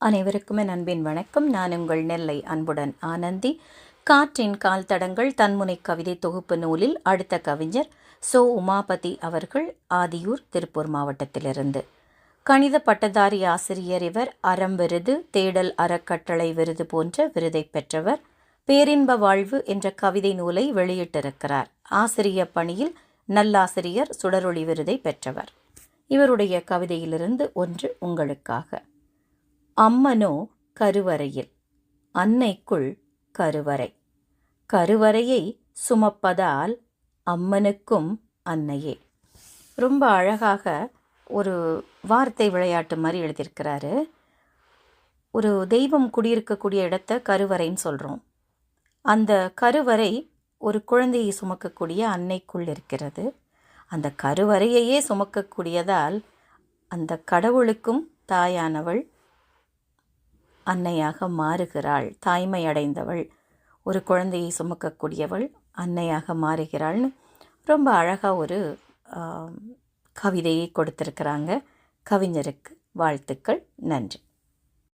அனைவருக்கும் என் அன்பின் வணக்கம். நான் உங்கள் நெல்லை அன்புடன் ஆனந்தி. காற்றின் கால் தடங்கள் தன்முனை கவிதை தொகுப்பு நூலில் அடுத்த கவிஞர் சோ உமாபதி அவர்கள், ஆதியூர், திருப்பூர் மாவட்டத்திலிருந்து. கணித பட்டதாரி ஆசிரியர் இவர். அறம் விருது, தேடல் அறக்கட்டளை விருது போன்ற விருதை பெற்றவர். பேரின்ப வாழ்வு என்ற கவிதை நூலை வெளியிட்டிருக்கிறார். ஆசிரிய பணியில் நல்லாசிரியர் சுடரொளி விருதை பெற்றவர். இவருடைய கவிதையிலிருந்து ஒன்று உங்களுக்காக. அம்மனோ கருவறையில், அன்னைக்குள் கருவறை. கருவறையை சுமப்பதால் அம்மனுக்கும் அன்னையே. ரொம்ப அழகாக ஒரு வார்த்தை விளையாட்டு மாதிரி எழுதியிருக்கிறாரு. ஒரு தெய்வம் குடியிருக்கக்கூடிய இடத்த கருவறைன்னு சொல்கிறோம். அந்த கருவறை ஒரு குழந்தையை சுமக்கக்கூடிய அன்னைக்குள் இருக்கிறது. அந்த கருவறையையே சுமக்கக்கூடியதால் அந்த கடவுளுக்கும் தாயானவள் அன்னையாக மாறுகிறாள். தாய்மை அடைந்தவள், ஒரு குழந்தையை சுமக்கக்கூடியவள் அன்னையாக மாறுகிறாள்னு ரொம்ப அழகாக ஒரு கவிதையை கொடுத்துருக்குறாங்க. கவிஞருக்கு வாழ்த்துக்கள். நன்றி.